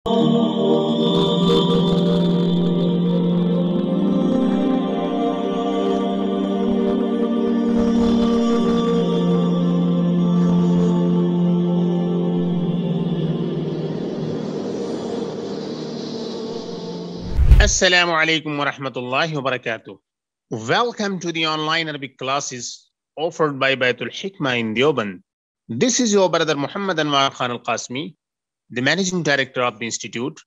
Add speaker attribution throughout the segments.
Speaker 1: Assalamu alaikum wa rahmatullahi wa barakatuh. Welcome to the online Arabic classes offered by Bayt al-Hikmah in Deoband. This is your brother Muhammad Anwar Khan al-Qasmi, the managing director of the institute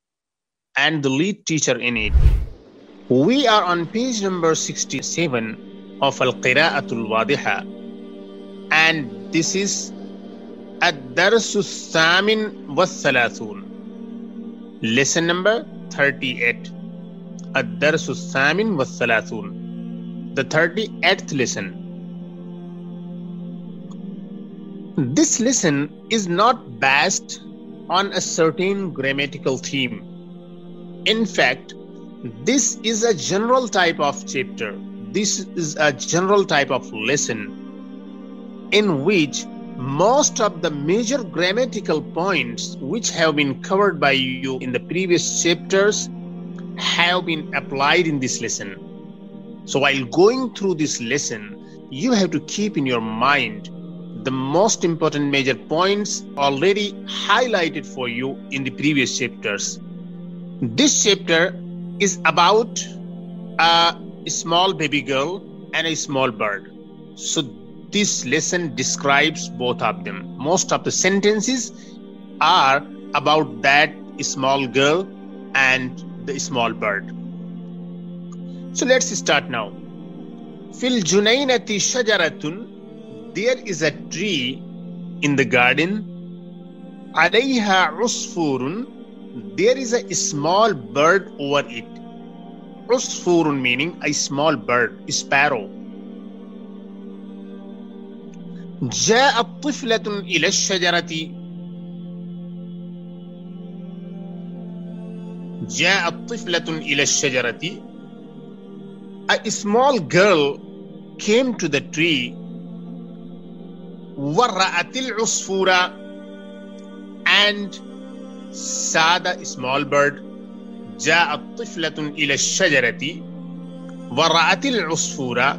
Speaker 1: and the lead teacher in it. We are on page number 67 of Al-Qira'atul al-Wadihah, and this is ad-Darsu al-Thamin wa-Thalathun, lesson number 38. Ad-Darsu al-Thamin wa-Thalathun, the 38th lesson. This lesson is not based on a certain grammatical theme. In fact, this is a general type of chapter. This is a general type of lesson in which most of the major grammatical points which have been covered by you in the previous chapters have been applied in this lesson. So while going through this lesson, you have to keep in your mind the most important major points already highlighted for you in the previous chapters. This chapter is about a small baby girl and a small bird. So this lesson describes both of them. Most of the sentences are about that small girl and the small bird. So let's start now. Fil junaynati shajaratun, there is a tree in the garden. Alayha usfurun, there is a small bird over it. Usfurun meaning a small bird, sparrow. Ja'at tiflatun ila shajarati, Ja'at tiflatun ila shajarati, a small girl came to the tree. Warra'atil usfura, and saw the small bird. Ja'at tiflatun ila shajarati warra'atil usfura,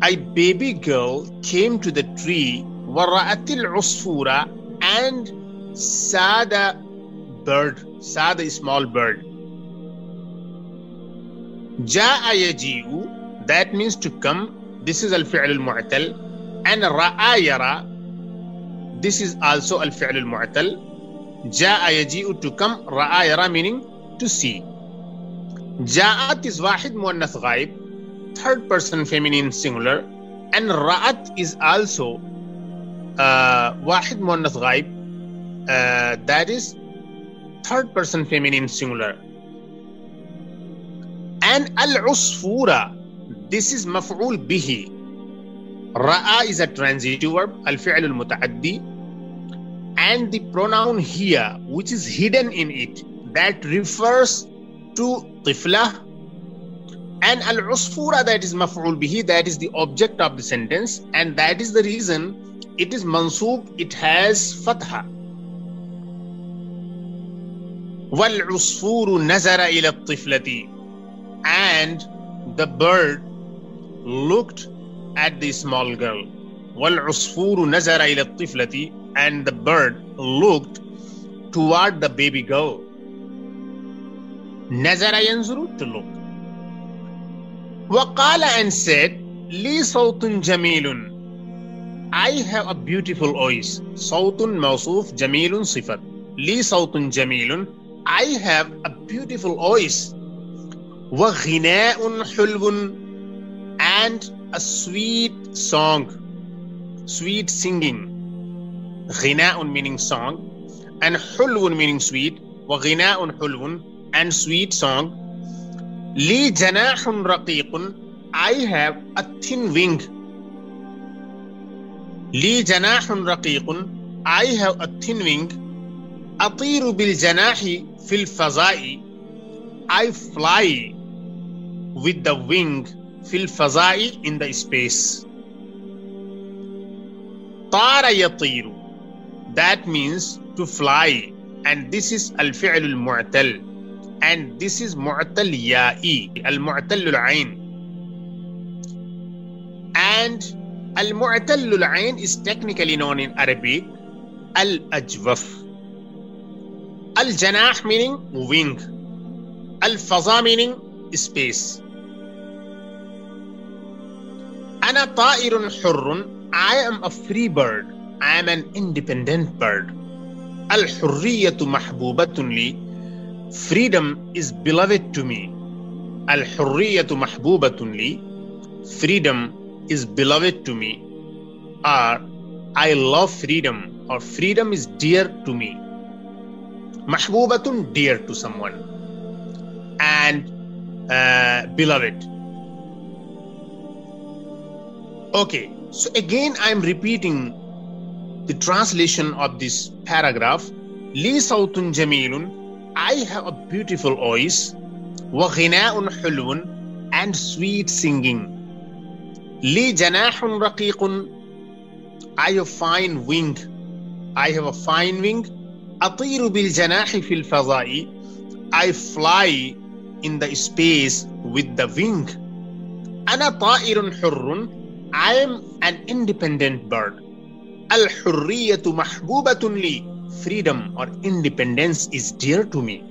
Speaker 1: a baby girl came to the tree. Warra'atil usfura, and saw the bird, saw the small bird. Ja'a yaji'u, that means to come. This is al-fi'l al-mu'tal. And ra'a yara, this is also al-fi'l al-mu'tal. Ja'a yaji'u, to come. Ra'a yara meaning to see. Ja'at is wahid muannath ghaib, third person feminine singular, and ra'at is also wahid muannath ghaib, that is third person feminine singular. And al-usfura, this is maf'ul bihi. Ra'a is a transitive verb, al-fi'l al-muta'addi, and the pronoun here, which is hidden in it, that refers to tifla. And al-usfura, that is maf'ul bihi, that is the object of the sentence, and that is the reason it is mansoob, it has fatha. Wal-usfuru nazara ila tiflati, and the bird looked at the small girl. Wal-usfuru nazara ila tiflati, and the bird looked toward the baby girl. Nazara yanzuru, to look. Waqala, and said, Li sawtun jamilun, I have a beautiful voice. Sawtun mawsoof, jamilun sifat. Li sawtun jamilun, I have a beautiful voice. Wa ghina'un hulwun, and a sweet song, sweet singing. Ghina'un meaning song, and hulwun meaning sweet. Wa ghina'un hulwun, and sweet song. Li janahun raqiqun, I have a thin wing. Li janahun raqiqun, I have a thin wing. Atiru bil janahi fil faza'i, I fly with the wing. Fil faza'i, in the space. Tara yatiru, that means to fly. and this is al-fi'l al-mu'tal, and this is mu'tal ya'i, al-mu'tal al-ayn. And al-mu'tal al-ayn is technically known in Arabic al-ajwaf. Al-janah meaning wing, al-faza meaning space. Ana ta'irun hurrun, I am a free bird, I am an independent bird. Al-hurriyatu mahbubatun li, freedom is beloved to me. Al-hurriyatu mahbubatun li, freedom is beloved to me. Or I love freedom, or freedom is dear to me. Mahbubatun, dear to someone, and beloved. Okay, so again I am repeating the translation of this paragraph. Li sawtun jamilun, I have a beautiful voice. Wa ghina'un hulwun, and sweet singing. Li janahun raqiqun, I have fine wing. I have a fine wing. Atiru bil janahi fil fadai, I fly in the space with the wing. Ana ta'irun hurrun, I am an independent bird. Al-hurriyatu mahbubatun li, freedom or independence is dear to me.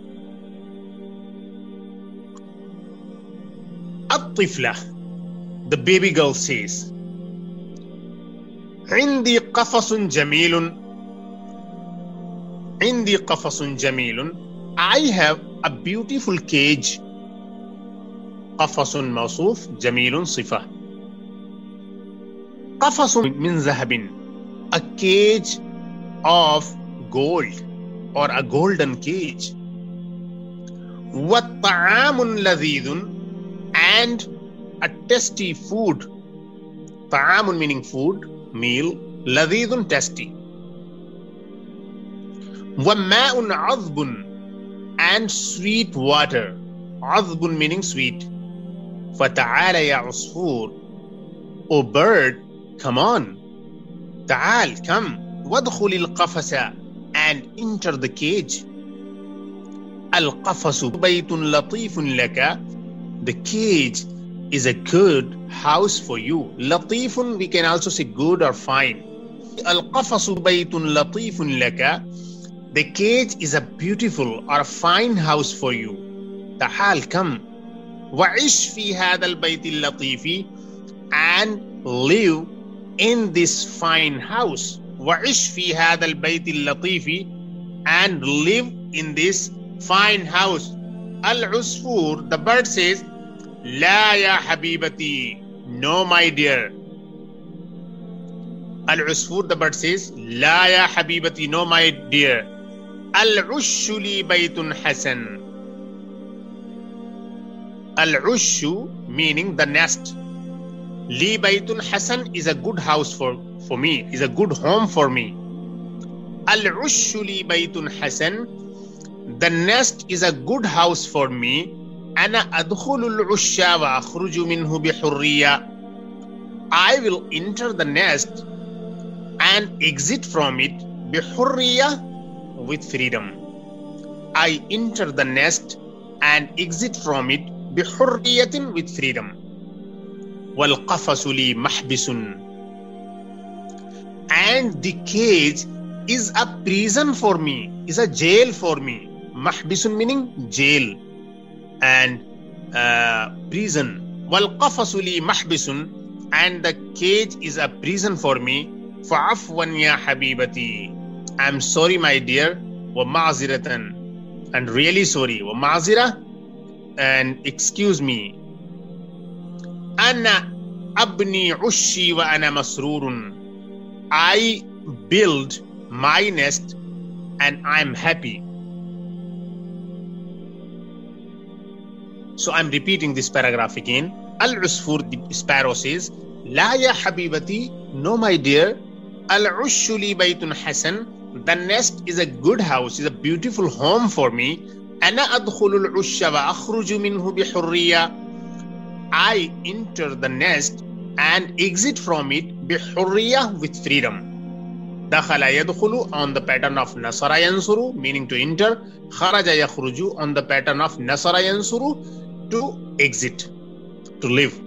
Speaker 1: At-tifla, the baby girl says, Indi qafasun jamilun, Indi qafasun jamilun, I have a beautiful cage. Qafasun mawsuf, jamilun sifa. Qafasun min zahabin, a cage of gold, or a golden cage. Wa ta'amun ladhidun, and a tasty food. Ta'amun meaning food, meal. Ladhidun, tasty. Wa ma'un azbun, and sweet water. Azbun meaning sweet. Fata'ala ya usfur, O bird, come on. Ta'al, come. Wadkhul al-qafasa, and enter the cage. Al-qafasu baytun latifun laka, the cage is a good house for you. Latifun, we can also say good or fine. Al-qafasu baytun latifun laka, the cage is a beautiful or a fine house for you. Ta'al, come. Wa'ish fi hadha al-bayt al-latifi, and live in this fine house. Wa'ish fi hadha al-bayt al-latifi, and live in this fine house. Al-usfur, the bird says, La ya habibati, no my dear. Al-usfur, the bird says, La ya habibati, no my dear. Al-ushu li baytun hasan. Al-ushu meaning the nest. Li baytun hasan is a good house for me, is a good home for me. Al-ushu li baytun hasan, the nest is a good house for me. Ana adkhulu al-usha wa akhruju minhu bi hurriya, I will enter the nest and exit from it bi hurriya, with freedom. I enter the nest and exit from it bi hurriyatin, with freedom. Wal qafasu li mahbisun, and the cage is a prison for me, is a jail for me. Mahbisun meaning jail and prison. Wal qafasu li mahbisun, and the cage is a prison for me. Fa'afwan ya habibati, I'm sorry my dear. Wa ma'ziratan, and really sorry. Wa ma'zira, and excuse me. Ana abni ushi wa ana masrurun, I build my nest and I'm happy. So I'm repeating this paragraph again. Al-usfur, the sparrow says, La ya habibati, no my dear. Al-ushu li baytun hasan, the nest is a good house, is a beautiful home for me. Ana adkhulu al-usha wa akhruju minhu bi hurriya, I enter the nest and exit from it bi hurriya, with freedom. Dakhala yadkhulu on the pattern of nasara yansuru, meaning to enter. Kharaja yakhruju on the pattern of nasara yansuru, to exit, to live.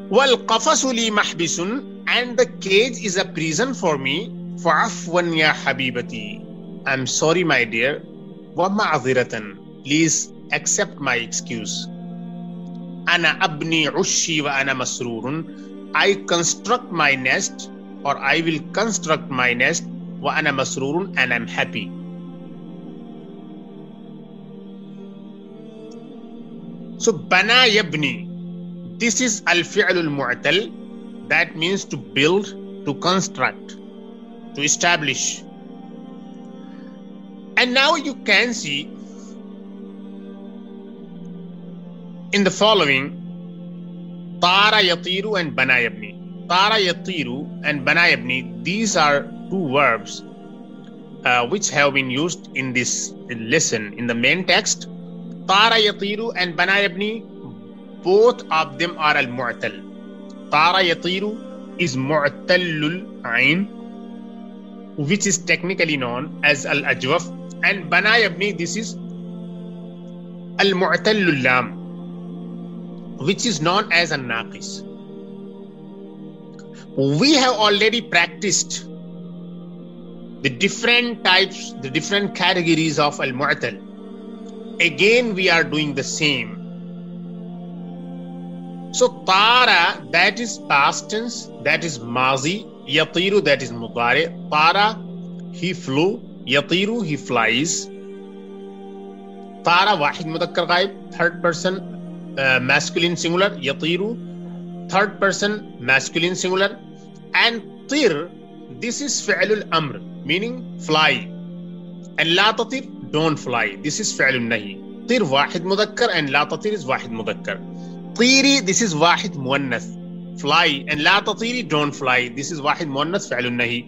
Speaker 1: Wal qafasu li mahbisun, and the cage is a prison for me. Fa'afwan ya habibati, I'm sorry my dear. Wa ma'adhiratan, please accept my excuse. Ana abni ushi wa ana masrurun, I construct my nest, or I will construct my nest. Wa ana masrurun, and I'm happy. So bana yabni, this is al-fi'l al-mu'tal, that means to build, to construct, to establish. And now you can see in the following, tara yatiru and bana yabni. Tara yatiru and bana yabni, these are two verbs which have been used in this lesson in the main text. Tara yatiru and bana yabni, both of them are al-mu'tal. Tara yatiru is mu'tallul ayn, which is technically known as al-ajwaf, and bana yabni, this is al-mu'tallul lam, which is known as al-naqis. We have already practiced the different types, the different categories of al-mu'tal. Again, we are doing the same. So tara, that is past tense, that is mazi. Yatiru, that is mudari. Tara, he flew. Yatiru, he flies. Tara, wahid mudakkar ghaib, third person masculine singular. Yatiru, third person masculine singular. And tir, this is fi'lul amr, meaning fly. And la tatir, don't fly, this is fi'lul nahi. Tir wahid mudakkar and la tatir is wahid mudakkar. Tiri, this is wahid muannath, fly, and la tatiri, don't fly, this is wahid muannath fi'lul nahi.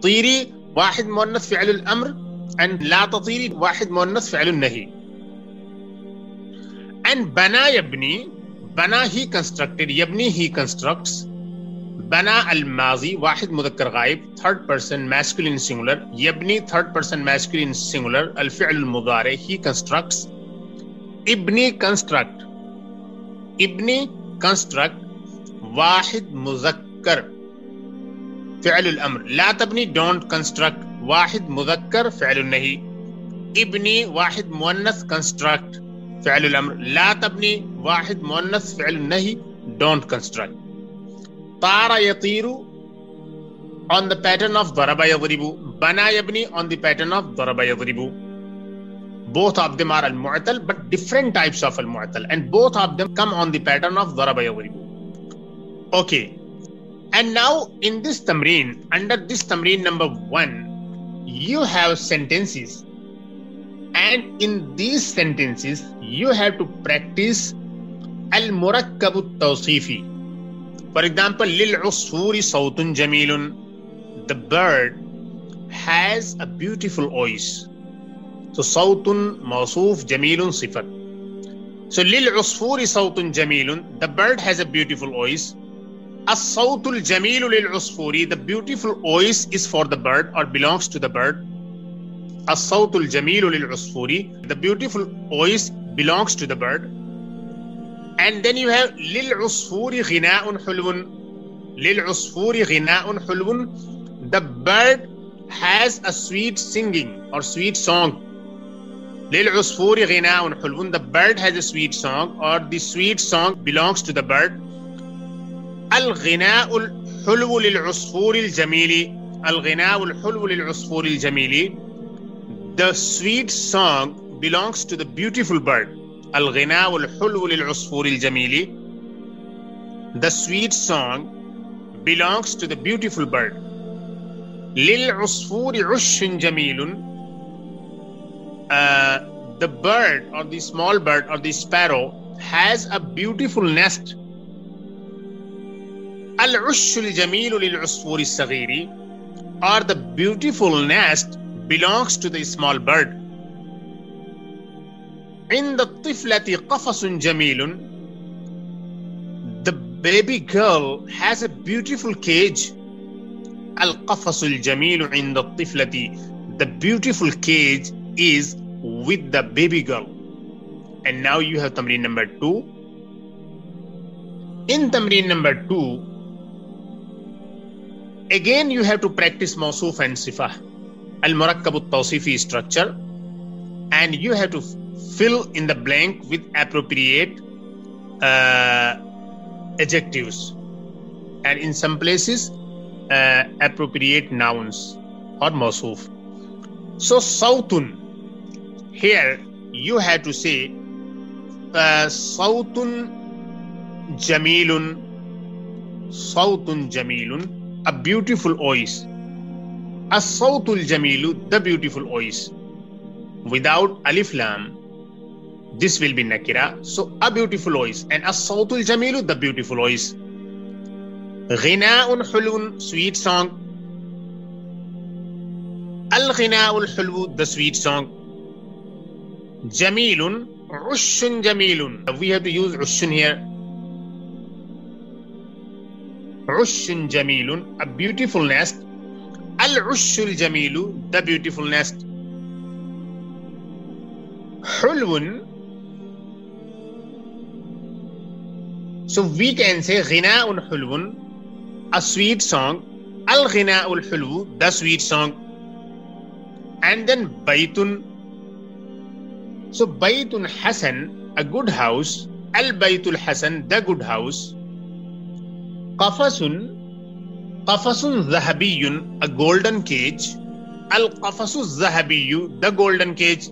Speaker 1: Tiri wahid muannath fi'lul amr, and la tatiri wahid muannath fi'lul nahi. And bana yabni, bana he constructed, yabni he constructs. Bana al-mazi, wahid mudakkar ghaib, third person masculine singular. Yabni, third person masculine singular. Al-fi'l al-mudari, he constructs. Ibni, construct. Ibni, construct. Wahid muzakkar, fi'l al-amr. La tabni, don't construct. Wahid muzakkar, fi'l al-nahi. Ibni, wahid muannath, construct. Fi'l al-amr. La tabni, wahid muannath, fi'l al-nahi, don't construct. Tara yatiru on the pattern of daraba yadribu. Bana yabni on the pattern of daraba yadribu. Both of them are al-mu'tal, but different types of al-mu'tal, and both of them come on the pattern of daraba yadribu. Okay. And now in this tamreen, under this tamreen number 1, you have sentences. And in these sentences, you have to practice al-murakkabu tawsifi. For example, lil usfuri sawtun jamilun, the bird has a beautiful voice. So sawtun mawsuf, jamilun sifat. So lil usfuri sawtun jamilun, the bird has a beautiful voice. As-sawtul jamilu lil usfuri, the beautiful voice is for the bird or belongs to the bird. As-sawtul jamilu lil usfuri, the beautiful voice belongs to the bird. And then you have lil usfuri ghina'un hulwun. Lil usfuri ghina'un hulwun, the bird has a sweet singing or sweet song. Lil usfuri ghina'un hulwun, the bird has a sweet song, or the sweet song belongs to the bird. Al-ghina'ul hulwu lil usfuri al-jamili. Al-ghina'ul hulwu lil usfuri al-jamili, the sweet song belongs to the beautiful bird. Al-ghina'ul hulwu lil usfuri al-jamili, the sweet song belongs to the beautiful bird. Lil usfuri ushun jamilun, the bird or the small bird or the sparrow has a beautiful nest. Al-ushul jamilu lil usfuri al-saghiri, or the beautiful nest belongs to the small bird. In the tiflati qafasun jamilun, the baby girl has a beautiful cage. Al-Qafasul Jamilu inda Tiflati. The beautiful cage is with the baby girl. And now you have Tamreen number 2. In Tamreen number 2, again you have to practice Mawsoof and Sifah, Al-Murakkab al-Tawsifi structure, and you have to fill in the blank with appropriate adjectives, and in some places appropriate nouns or Mawsoof. So Sawtun, here you have to say Sawtun Jamilun, Sawtun Jamilun, a beautiful voice. As-Sawtul Jamilu, the beautiful voice. Without alif lam, this will be nakira. So a beautiful voice, and as-Sawtul Jamilu, the beautiful voice. Ghina'un hulun, sweet song. Al-Ghina'ul Hulwu, the sweet song. Jamilun, Ushun Jamilun. We have to use Ushun here. Ushun Jamilun, a beautiful nest. Al-Ushul Jamilu, the beautiful nest. Hulwun. So we can say Ghina'un Hulwun, a sweet song. Al-Ghina'ul Hulwu, the sweet song. And then Baytun. So Baytun Hasan, a good house. Al-Baytul Hasan, the good house. Qafasun, Qafasun Zahabiyun, a golden cage. Al-Qafasu Zahabiyu, the golden cage.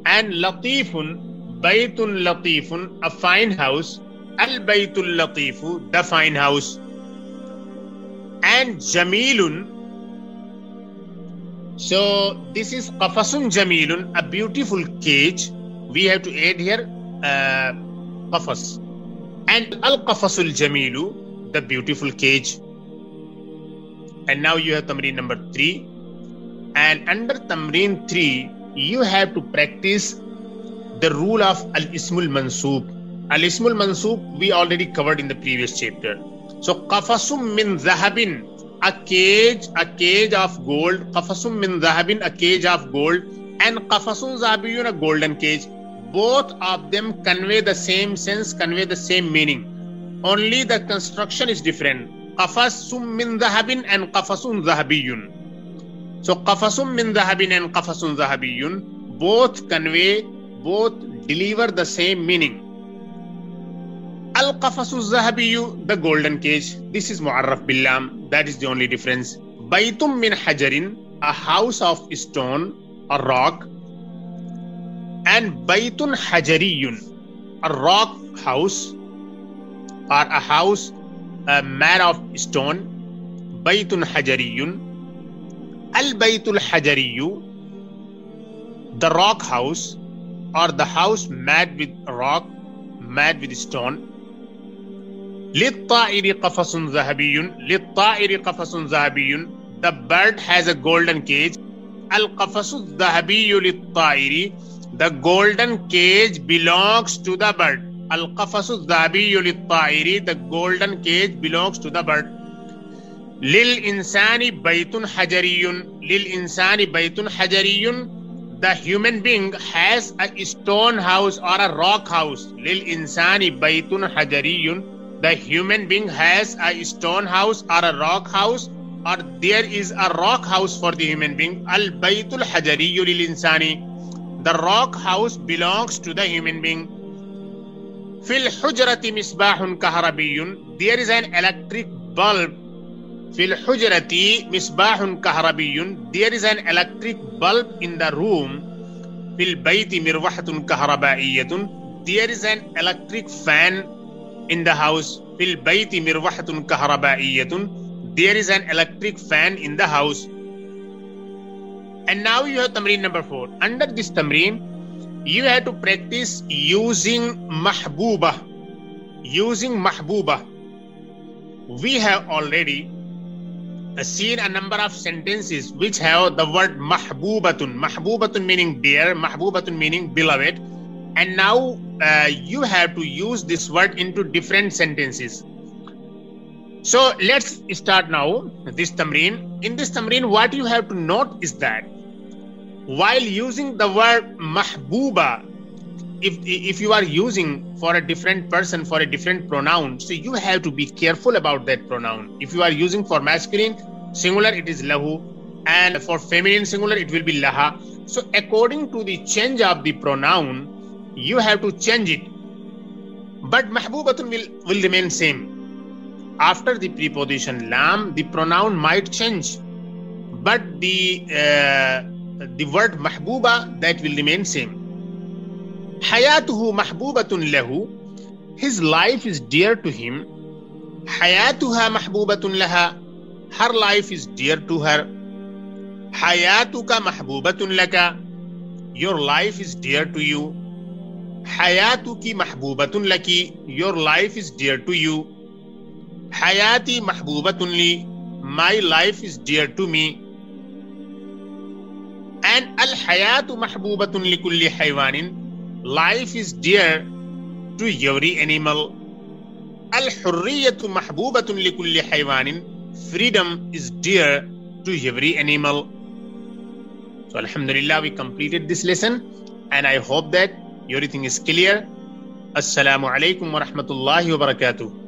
Speaker 1: And Latifun, Baytun Latifun, a fine house. Al-Baytul Latifu, the fine house. And Jamilun. So this is Qafasun Jamilun, a beautiful cage. We have to add here Qafas. And Al-Qafasul Jamilu, the beautiful cage. And now you have Tamreen number 3. And under Tamreen 3, you have to practice the rule of Al-Ismul Mansoob. Al-Ismul Mansoob we already covered in the previous chapter. So Qafasum min Zahabin, a cage of gold. Qafasum min Zahabin, a cage of gold. And Qafasun Zahabiyun, a golden cage. Both of them convey the same sense, convey the same meaning. Only the construction is different. Qafasum min Zahabin and Qafasun Zahabiyun. So Qafasum min Zahabin and Qafasun Zahabiyun both convey, both deliver the same meaning. Al-Qafasu Zahabiyu, the golden cage. This is Mu'arraf Billam. That is the only difference. Baytum min Hajarin, a house of stone or rock. And Baytun Hajariyun, a rock house or a house made of stone. Baytun Hajariyun. Al-Baytul Hajariyu, the rock house or the house made with rock, made with stone. Lit-Ta'iri Qafasun Zahabiyun, Lit-Ta'iri Qafasun Zahabiyun, the bird has a golden cage. Al-Qafasu Zahabiyu Lit-Ta'iri, the golden cage belongs to the bird. Al-Qafasu Zahabiyu Lit-Ta'iri, the golden cage belongs to the bird. Lil Insani Baytun Hajariyun, Lil Insani Baytun Hajariyun, the human being has a stone house or a rock house. Lil Insani Baytun Hajariyun, the human being has a stone house or a rock house, or there is a rock house for the human being. Al-Baytul Hajariyu Lil Insani, the rock house belongs to the human being. Fil Hujrati Misbahun Kaharabiyun, there is an electric bulb. Fil Hujrati Misbahun Kaharabiyun, there is an electric bulb in the room. Fil Bayti Mirwahatun Kaharabaiyatun, there is an electric fan in the house. Fil Bayti Mirwahatun Kaharabaiyatun, there is an electric fan in the house. And now you have Tamreen number 4. Under this Tamreen, you have to practice using Mahbooba. Using Mahbooba. We have already seen a number of sentences which have the word Mahboobatun. Mahboobatun meaning dear, Mahboobatun meaning beloved. And now you have to use this word into different sentences. So let's start now this tamreen. In this tamreen, what you have to note is that while using the word mahbooba, if you are using for a different person, for a different pronoun, so you have to be careful about that pronoun. If you are using for masculine singular, it is lahu, and for feminine singular, it will be laha. So according to the change of the pronoun, you have to change it. But mahboobatun will remain same. After the preposition lam, the pronoun might change, but the word mahbooba, that will remain same. Hayatuhu mahboobatun lahu, his life is dear to him. Hayatuha mahboobatun laha, her life is dear to her. Hayatuka mahboobatun laka, your life is dear to you. Hayatuki mahboobatun laki, your life is dear to you. Hayati mahboobatun li, my life is dear to me. And al-hayatu mahboobatun li kulli haywanin, life is dear to every animal. Al-hurriyatu mahboobatun li kulli haywanin, freedom is dear to every animal. So alhamdulillah, we completed this lesson, and I hope that everything is clear. Assalamu alaikum wa rahmatullahi wa barakatuh.